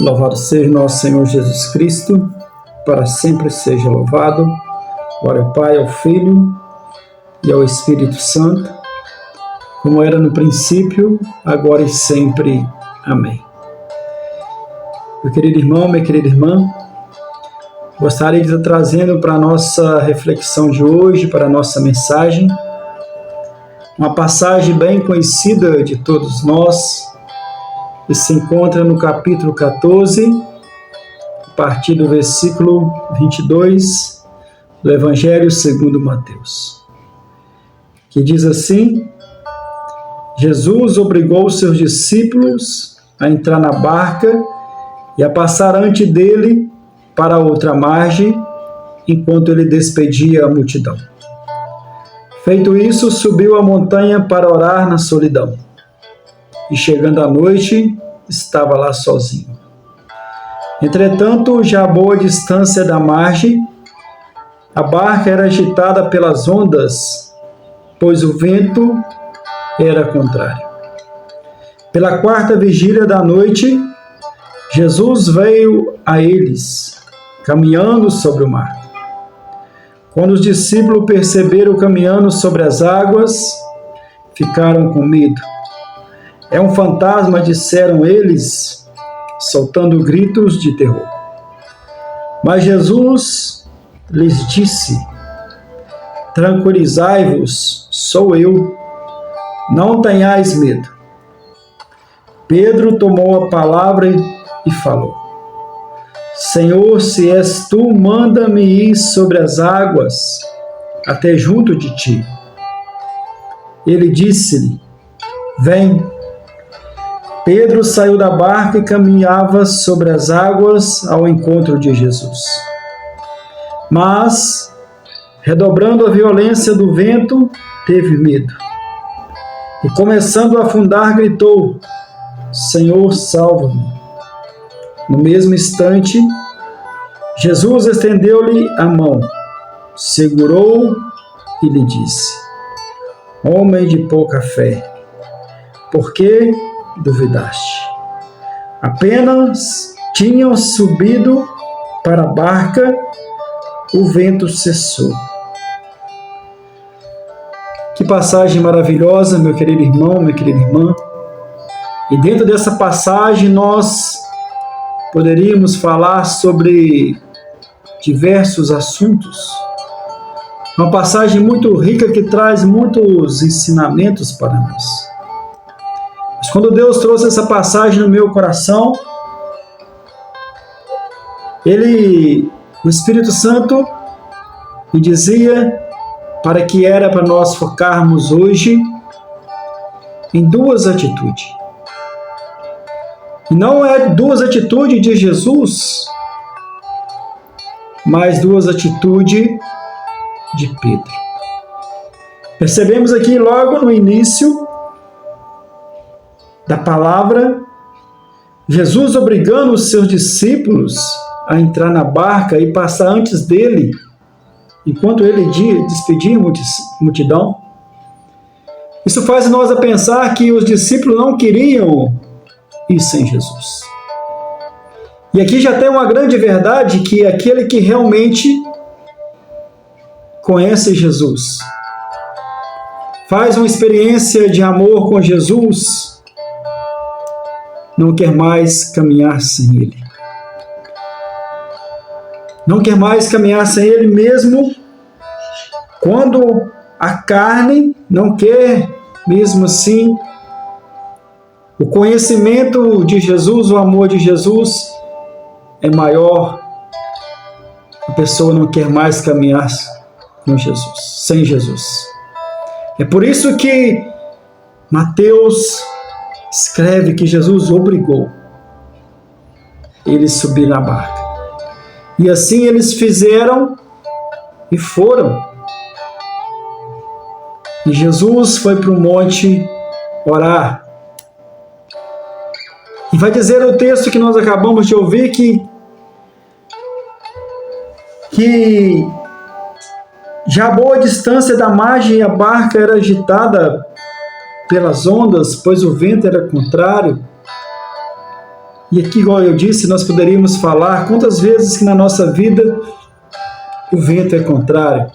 Louvado seja nosso Senhor Jesus Cristo, para sempre seja louvado. Glória ao Pai, ao Filho e ao Espírito Santo, como era no princípio, agora e sempre. Amém. Meu querido irmão, minha querida irmã, gostaria de estar trazendo para a nossa reflexão de hoje, para a nossa mensagem, uma passagem bem conhecida de todos nós, que se encontra no capítulo 14, a partir do versículo 22 do Evangelho segundo Mateus, que diz assim: Jesus obrigou seus discípulos a entrar na barca e a passar ante dele para a outra margem, enquanto ele despedia a multidão. Feito isso, subiu a montanha para orar na solidão. E chegando à noite, estava lá sozinho. Entretanto, já a boa distância da margem, a barca era agitada pelas ondas, pois o vento era contrário. Pela quarta vigília da noite, Jesus veio a eles, caminhando sobre o mar. Quando os discípulos perceberam caminhando sobre as águas, ficaram com medo. É um fantasma, disseram eles, soltando gritos de terror. Mas Jesus lhes disse: tranquilizai-vos, sou eu, não tenhais medo. Pedro tomou a palavra e falou: Senhor, se és tu, manda-me ir sobre as águas, até junto de ti. Ele disse-lhe: vem. Pedro saiu da barca e caminhava sobre as águas ao encontro de Jesus. Mas, redobrando a violência do vento, teve medo. E começando a afundar, gritou: Senhor, salva-me. No mesmo instante, Jesus estendeu-lhe a mão, segurou e lhe disse: homem de pouca fé, por que duvidaste? Apenas tinham subido para a barca, o vento cessou. Que passagem maravilhosa, meu querido irmão, minha querida irmã. E dentro dessa passagem nós poderíamos falar sobre diversos assuntos. Uma passagem muito rica que traz muitos ensinamentos para nós. Mas quando Deus trouxe essa passagem no meu coração, o Espírito Santo me dizia para nós focarmos hoje em duas atitudes. E não é duas atitudes de Jesus, mas duas atitudes de Pedro. Percebemos aqui logo no início da palavra, Jesus obrigando os seus discípulos a entrar na barca e passar antes dele, enquanto ele despedia a multidão. Isso faz nós a pensar que os discípulos não queriam ir sem Jesus. E aqui já tem uma grande verdade, que aquele que realmente conhece Jesus, faz uma experiência de amor com Jesus, não quer mais caminhar sem Ele. Não quer mais caminhar sem Ele mesmo quando a carne não quer, mesmo assim. O conhecimento de Jesus, o amor de Jesus é maior. A pessoa não quer mais caminhar com Jesus, sem Jesus. É por isso que Mateus escreve que Jesus obrigou eles a subir na barca. E assim eles fizeram e foram. E Jesus foi para o monte orar. E vai dizer o texto que nós acabamos de ouvir que já a boa distância da margem a barca era agitada pelas ondas, pois o vento era contrário. E aqui, igual eu disse, nós poderíamos falar quantas vezes que na nossa vida o vento é contrário.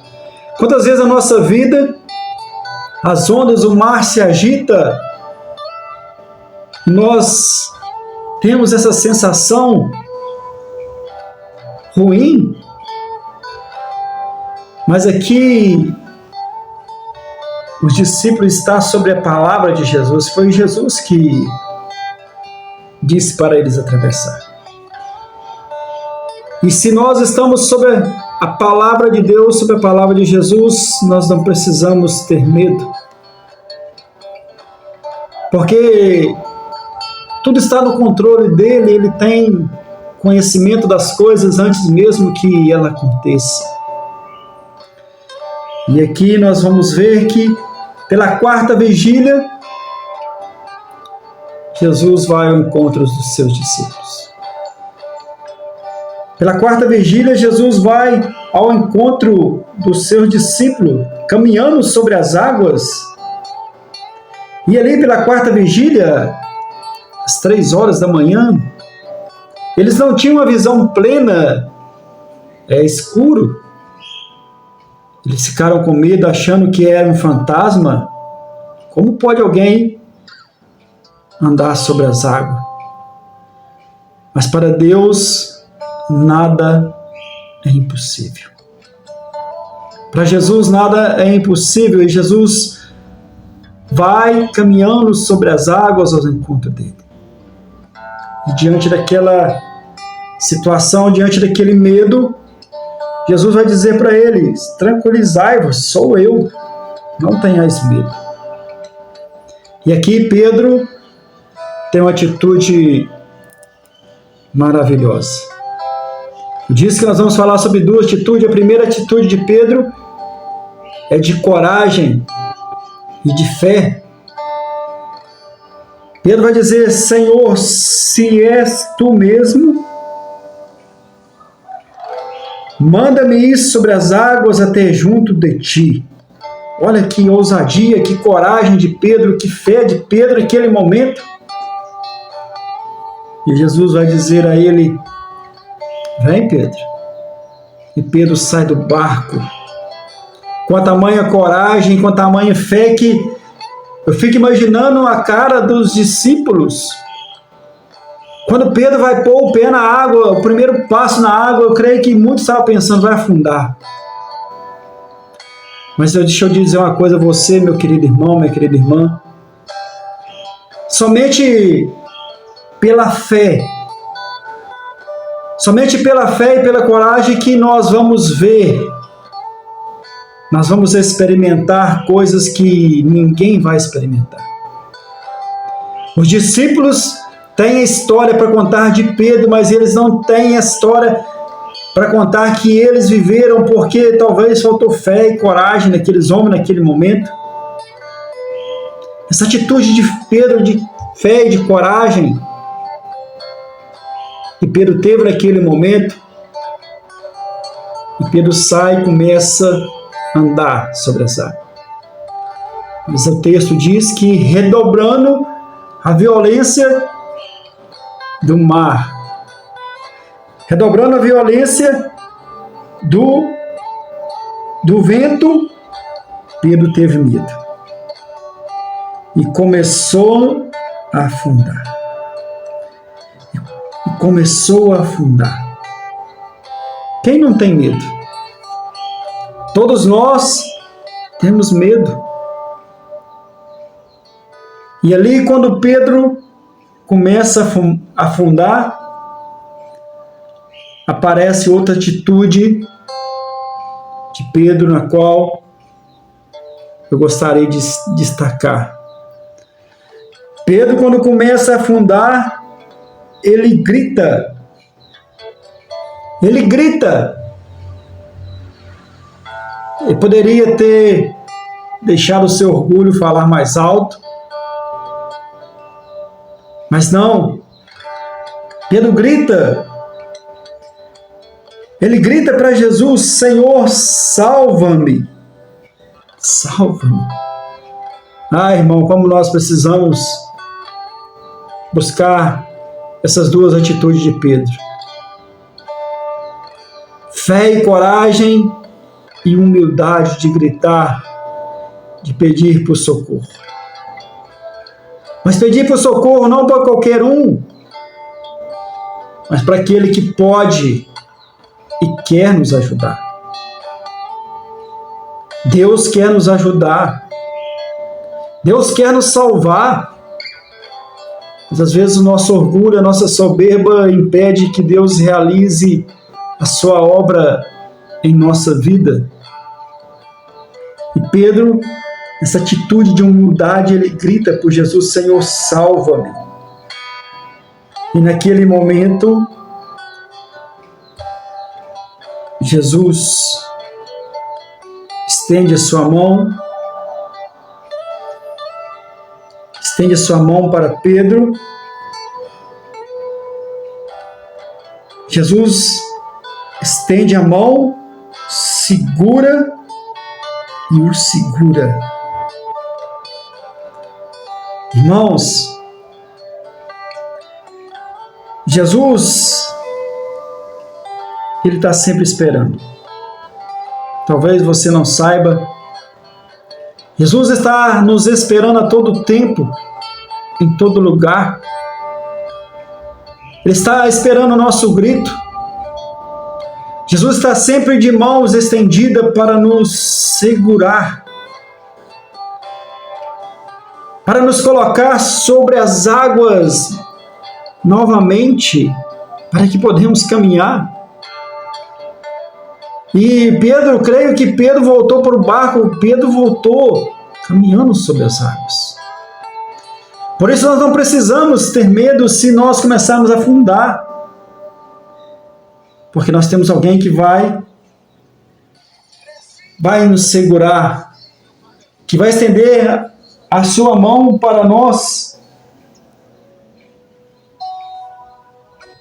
Quantas vezes na nossa vida as ondas, o mar se agita, e nós temos essa sensação ruim. Mas aqui os discípulos estão sobre a palavra de Jesus. Foi Jesus que disse para eles atravessar. E se nós estamos sobre a palavra de Deus, sobre a palavra de Jesus, nós não precisamos ter medo. Porque tudo está no controle dele, ele tem conhecimento das coisas antes mesmo que ela aconteça. E aqui nós vamos ver que pela quarta vigília, Jesus vai ao encontro dos seus discípulos. Pela quarta vigília, Jesus vai ao encontro dos seus discípulos, caminhando sobre as águas. E ali pela quarta vigília, às 3 horas da manhã, eles não tinham uma visão plena, é escuro. Eles ficaram com medo, achando que era um fantasma. Como pode alguém andar sobre as águas? Mas para Deus, nada é impossível. Para Jesus, nada é impossível. E Jesus vai caminhando sobre as águas ao encontro dele. E diante daquela situação, diante daquele medo, Jesus vai dizer para eles: tranquilizai-vos, sou eu, não tenhais medo. E aqui Pedro tem uma atitude maravilhosa. Diz que nós vamos falar sobre 2 atitudes. A primeira atitude de Pedro é de coragem e de fé. Pedro vai dizer: Senhor, se és tu mesmo, manda-me ir sobre as águas até junto de ti. Olha que ousadia, que coragem de Pedro, que fé de Pedro naquele momento. E Jesus vai dizer a ele: vem, Pedro. E Pedro sai do barco com a tamanha coragem, com a tamanha fé, que eu fico imaginando a cara dos discípulos. Quando Pedro vai pôr o pé na água, o primeiro passo na água, eu creio que muitos estavam pensando: vai afundar. Mas deixa eu dizer uma coisa a você, meu querido irmão, minha querida irmã. Somente pela fé e pela coragem que nós vamos ver, nós vamos experimentar coisas que ninguém vai experimentar. Os discípulos têm a história para contar de Pedro, mas eles não têm a história para contar que eles viveram, porque talvez faltou fé e coragem naqueles homens naquele momento. Essa atitude de Pedro de fé e de coragem que Pedro teve naquele momento, e Pedro sai e começa a andar sobre as águas. Mas o texto diz que, redobrando a violência do mar, redobrando a violência do vento, Pedro teve medo e começou a afundar. Começou a afundar. Quem não tem medo? Todos nós temos medo. E ali, quando Pedro começa a afundar, aparece outra atitude de Pedro, na qual eu gostaria de destacar. Pedro, quando começa a afundar, ele grita. Ele grita. Ele poderia ter deixado o seu orgulho falar mais alto, mas não. Pedro grita. Ele grita para Jesus: Senhor, salva-me. Salva-me. Ah, irmão, como nós precisamos buscar essas duas atitudes de Pedro. Fé e coragem e humildade de gritar, de pedir por socorro. Mas pedir por socorro não para qualquer um, mas para aquele que pode e quer nos ajudar. Deus quer nos ajudar. Deus quer nos salvar. Mas às vezes o nosso orgulho, a nossa soberba impede que Deus realize a sua obra em nossa vida. E Pedro, nessa atitude de humildade, ele grita por Jesus: Senhor, salva-me. E naquele momento, Jesus estende a sua mão para Pedro. Jesus estende a mão, segura e o segura. Irmãos, Jesus, Ele está sempre esperando. Talvez você não saiba, Jesus está nos esperando a todo tempo, em todo lugar. Ele está esperando o nosso grito. Jesus está sempre de mãos estendidas para nos segurar, para nos colocar sobre as águas novamente, para que podemos caminhar. E Pedro, creio que Pedro voltou para o barco, Pedro voltou caminhando sobre as águas. Por isso nós não precisamos ter medo se nós começarmos a afundar, porque nós temos alguém que vai nos segurar, que vai estender a sua mão para nós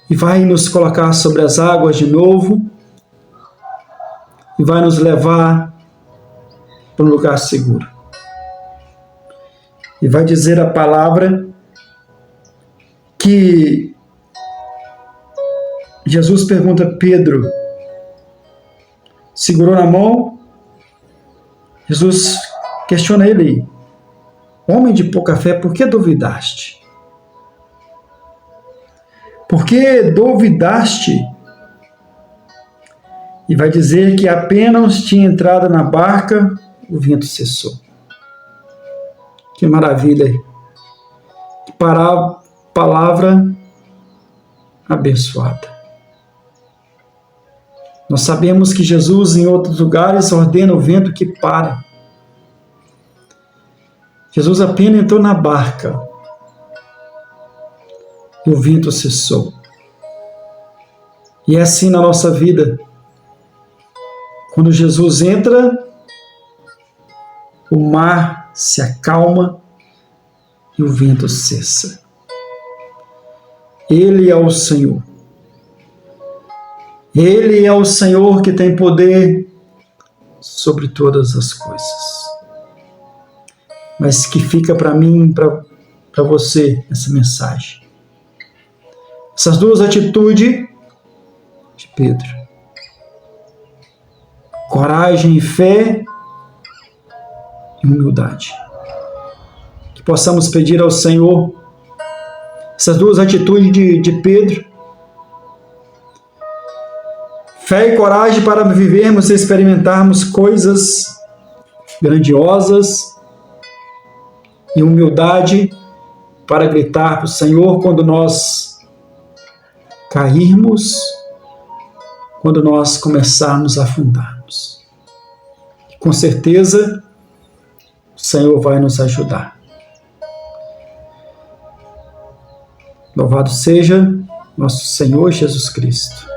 e vai nos colocar sobre as águas de novo e vai nos levar para um lugar seguro. E vai dizer a palavra que Jesus pergunta a Pedro, segurou na mão, Jesus questiona ele: homem de pouca fé, por que duvidaste? Por que duvidaste? E vai dizer que apenas tinha entrado na barca, o vento cessou. Que maravilha! Que palavra abençoada. Nós sabemos que Jesus, em outros lugares, ordena o vento que para. Jesus apenas entrou na barca e o vento cessou. E é assim na nossa vida. Quando Jesus entra, o mar se acalma e o vento cessa. Ele é o Senhor. Ele é o Senhor que tem poder sobre todas as coisas. Mas que fica para mim e para você essa mensagem. Essas duas atitudes de Pedro. Coragem e fé e humildade. Que possamos pedir ao Senhor essas duas atitudes de Pedro. Fé e coragem para vivermos e experimentarmos coisas grandiosas e humildade para gritar para o Senhor quando nós cairmos, quando nós começarmos a afundarmos. Com certeza, o Senhor vai nos ajudar. Louvado seja nosso Senhor Jesus Cristo.